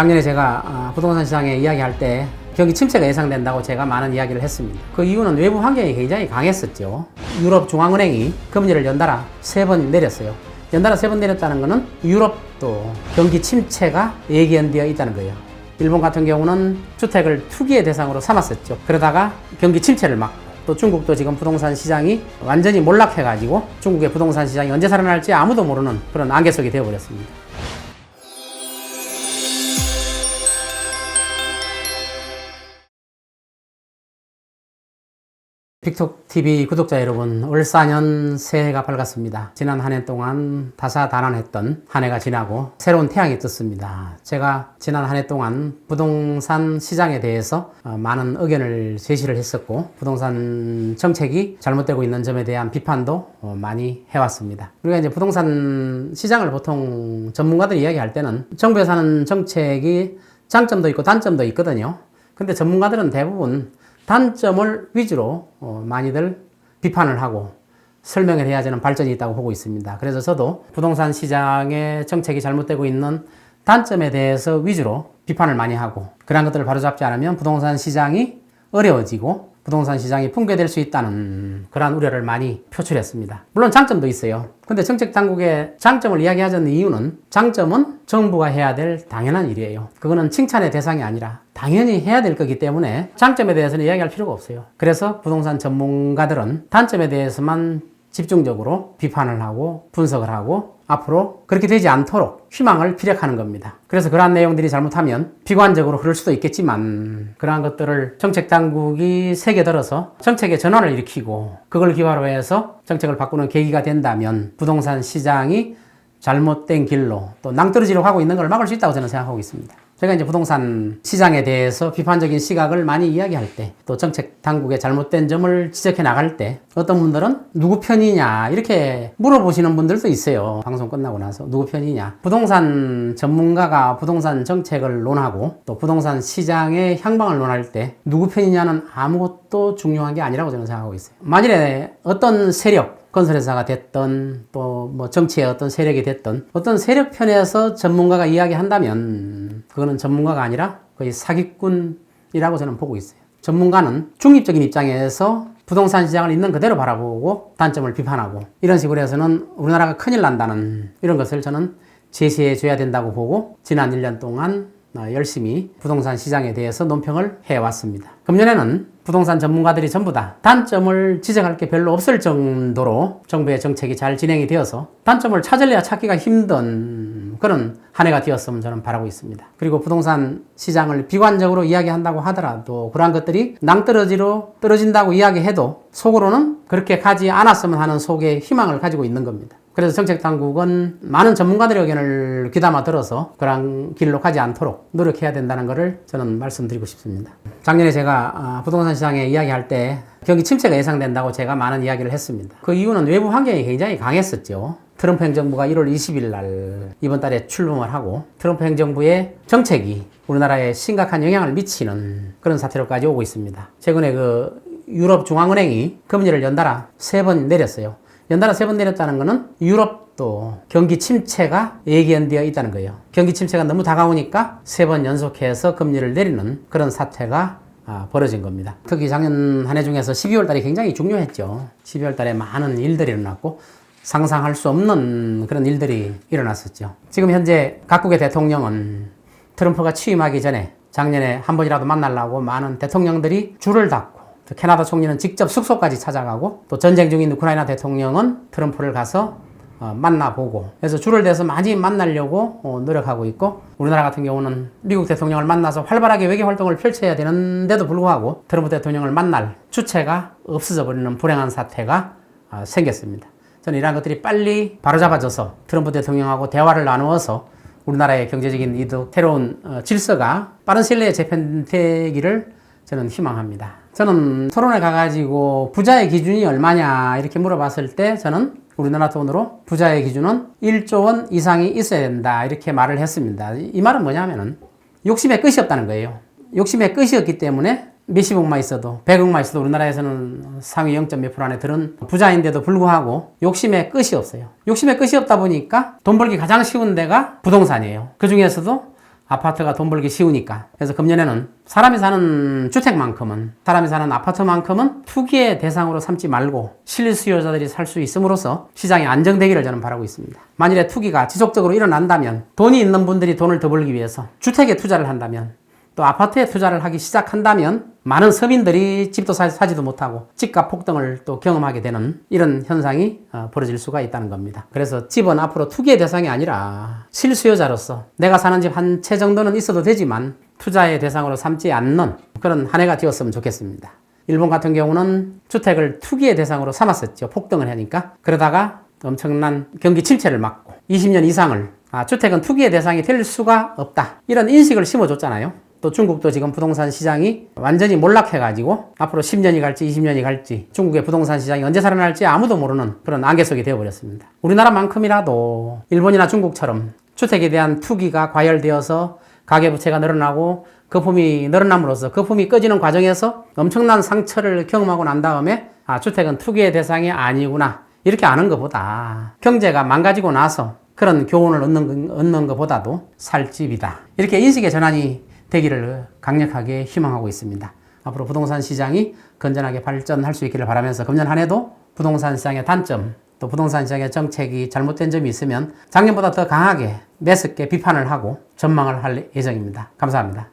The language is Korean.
작년에 제가 부동산 시장에 이야기할 때 경기 침체가 예상된다고 제가 많은 이야기를 했습니다. 그 이유는 외부 환경이 굉장히 강했었죠. 유럽 중앙은행이 금리를 연달아 3번 내렸어요. 연달아 3번 내렸다는 것은 유럽도 경기 침체가 예견되어 있다는 거예요. 일본 같은 경우는 주택을 투기의 대상으로 삼았었죠. 그러다가 경기 침체를 막고, 또 중국도 지금 부동산 시장이 완전히 몰락해가지고 중국의 부동산 시장이 언제 살아날지 아무도 모르는 그런 안개 속이 되어버렸습니다. 빅톡TV 구독자 여러분, 올 4년 새해가 밝았습니다. 지난 한 해 동안 다사다난했던 한 해가 지나고 새로운 태양이 떴습니다. 제가 지난 한 해 동안 부동산 시장에 대해서 많은 의견을 제시를 했었고, 부동산 정책이 잘못되고 있는 점에 대한 비판도 많이 해왔습니다. 우리가 이제 부동산 시장을 보통 전문가들이 이야기할 때는 정부에서 하는 정책이 장점도 있고 단점도 있거든요. 근데 전문가들은 대부분 단점을 위주로 많이들 비판을 하고 설명을 해야 되는 발전이 있다고 보고 있습니다. 그래서 저도 부동산 시장의 정책이 잘못되고 있는 단점에 대해서 위주로 비판을 많이 하고, 그런 것들을 바로잡지 않으면 부동산 시장이 어려워지고 부동산 시장이 붕괴될 수 있다는 그런 우려를 많이 표출했습니다. 물론 장점도 있어요. 근데 정책 당국의 장점을 이야기하자는 이유는, 장점은 정부가 해야 될 당연한 일이에요. 그거는 칭찬의 대상이 아니라 당연히 해야 될 거기 때문에 장점에 대해서는 이야기할 필요가 없어요. 그래서 부동산 전문가들은 단점에 대해서만 집중적으로 비판을 하고 분석을 하고 앞으로 그렇게 되지 않도록 희망을 피력하는 겁니다. 그래서 그러한 내용들이 잘못하면 비관적으로 흐를 수도 있겠지만, 그러한 것들을 정책 당국이 세게 들어서 정책의 전환을 일으키고 그걸 기반으로 해서 정책을 바꾸는 계기가 된다면 부동산 시장이 잘못된 길로 또 낭떠러지로 가고 있는 걸 막을 수 있다고 저는 생각하고 있습니다. 제가 이제 부동산 시장에 대해서 비판적인 시각을 많이 이야기할 때, 또 정책 당국의 잘못된 점을 지적해 나갈 때, 어떤 분들은 누구 편이냐 이렇게 물어보시는 분들도 있어요. 방송 끝나고 나서 누구 편이냐. 부동산 전문가가 부동산 정책을 논하고 또 부동산 시장의 향방을 논할 때 누구 편이냐는 아무것도 중요한 게 아니라고 저는 생각하고 있어요. 만일에 어떤 세력, 건설회사가 됐던 또 뭐 정치의 어떤 세력이 됐던 어떤 세력 편에서 전문가가 이야기한다면 그거는 전문가가 아니라 거의 사기꾼이라고 저는 보고 있어요. 전문가는 중립적인 입장에서 부동산 시장을 있는 그대로 바라보고 단점을 비판하고, 이런 식으로 해서는 우리나라가 큰일 난다는 이런 것을 저는 제시해 줘야 된다고 보고 지난 1년 동안 열심히 부동산 시장에 대해서 논평을 해왔습니다. 금년에는 부동산 전문가들이 전부 다 단점을 지적할 게 별로 없을 정도로 정부의 정책이 잘 진행이 되어서 단점을 찾으려야 찾기가 힘든 그런 한 해가 되었으면 저는 바라고 있습니다. 그리고 부동산 시장을 비관적으로 이야기한다고 하더라도 그러한 것들이 낭떠러지로 떨어진다고 이야기해도 속으로는 그렇게 가지 않았으면 하는 속에 희망을 가지고 있는 겁니다. 그래서 정책당국은 많은 전문가들의 의견을 귀담아 들어서 그런 길로 가지 않도록 노력해야 된다는 것을 저는 말씀드리고 싶습니다. 작년에 제가 부동산 시장에 이야기할 때 경기 침체가 예상된다고 제가 많은 이야기를 했습니다. 그 이유는 외부 환경이 굉장히 강했었죠. 트럼프 행정부가 1월 20일 날 이번 달에 출범을 하고, 트럼프 행정부의 정책이 우리나라에 심각한 영향을 미치는 그런 사태로까지 오고 있습니다. 최근에 유럽 중앙은행이 금리를 연달아 3번 내렸어요. 연달아 3번 내렸다는 것은 유럽도 경기 침체가 예견되어 있다는 거예요. 경기 침체가 너무 다가오니까 3번 연속해서 금리를 내리는 그런 사태가 벌어진 겁니다. 특히 작년 한 해 중에서 12월 달이 굉장히 중요했죠. 12월 달에 많은 일들이 일어났고 상상할 수 없는 그런 일들이 일어났었죠. 지금 현재 각국의 대통령은 트럼프가 취임하기 전에 작년에 한 번이라도 만나려고 많은 대통령들이 줄을 닫고, 캐나다 총리는 직접 숙소까지 찾아가고, 또 전쟁 중인 우크라이나 대통령은 트럼프를 가서 만나보고, 그래서 줄을 대서 많이 만나려고 노력하고 있고, 우리나라 같은 경우는 미국 대통령을 만나서 활발하게 외교 활동을 펼쳐야 되는데도 불구하고 트럼프 대통령을 만날 주체가 없어져 버리는 불행한 사태가 생겼습니다. 저는 이러한 것들이 빨리 바로잡아져서 트럼프 대통령하고 대화를 나누어서 우리나라의 경제적인 이득, 새로운 질서가 빠른 시일 내에 재편되기를 저는 희망합니다. 저는 토론에 가가지고 부자의 기준이 얼마냐 이렇게 물어봤을 때 저는 우리나라 돈으로 부자의 기준은 1조 원 이상이 있어야 된다 이렇게 말을 했습니다. 이 말은 뭐냐면은 욕심의 끝이 없다는 거예요. 욕심의 끝이 없기 때문에 몇십억만 있어도 100억만 있어도 우리나라에서는 상위 0. 몇 % 안에 들은 부자인데도 불구하고 욕심의 끝이 없어요. 욕심의 끝이 없다 보니까 돈 벌기 가장 쉬운 데가 부동산이에요. 그 중에서도 아파트가 돈 벌기 쉬우니까. 그래서 금년에는 사람이 사는 주택만큼은, 사람이 사는 아파트만큼은 투기의 대상으로 삼지 말고 실수요자들이 살 수 있음으로써 시장이 안정되기를 저는 바라고 있습니다. 만일에 투기가 지속적으로 일어난다면, 돈이 있는 분들이 돈을 더 벌기 위해서 주택에 투자를 한다면, 또 아파트에 투자를 하기 시작한다면 많은 서민들이 집도 사지도 못하고 집값 폭등을 또 경험하게 되는 이런 현상이 벌어질 수가 있다는 겁니다. 그래서 집은 앞으로 투기의 대상이 아니라 실수요자로서 내가 사는 집 한 채 정도는 있어도 되지만 투자의 대상으로 삼지 않는 그런 한 해가 되었으면 좋겠습니다. 일본 같은 경우는 주택을 투기의 대상으로 삼았었죠. 폭등을 하니까. 그러다가 엄청난 경기 침체를 맞고 20년 이상을 주택은 투기의 대상이 될 수가 없다. 이런 인식을 심어줬잖아요. 또 중국도 지금 부동산 시장이 완전히 몰락해가지고 앞으로 10년이 갈지 20년이 갈지 중국의 부동산 시장이 언제 살아날지 아무도 모르는 그런 안개 속이 되어버렸습니다. 우리나라만큼이라도 일본이나 중국처럼 주택에 대한 투기가 과열되어서 가계부채가 늘어나고 거품이 늘어남으로써 거품이 꺼지는 과정에서 엄청난 상처를 경험하고 난 다음에 주택은 투기의 대상이 아니구나 이렇게 아는 것보다 경제가 망가지고 나서 그런 교훈을 얻는 것보다도 살 집이다. 이렇게 인식의 전환이 되기를 강력하게 희망하고 있습니다. 앞으로 부동산 시장이 건전하게 발전할 수 있기를 바라면서 금년 한 해도 부동산 시장의 단점, 또 부동산 시장의 정책이 잘못된 점이 있으면 작년보다 더 강하게 매섭게 비판을 하고 전망을 할 예정입니다. 감사합니다.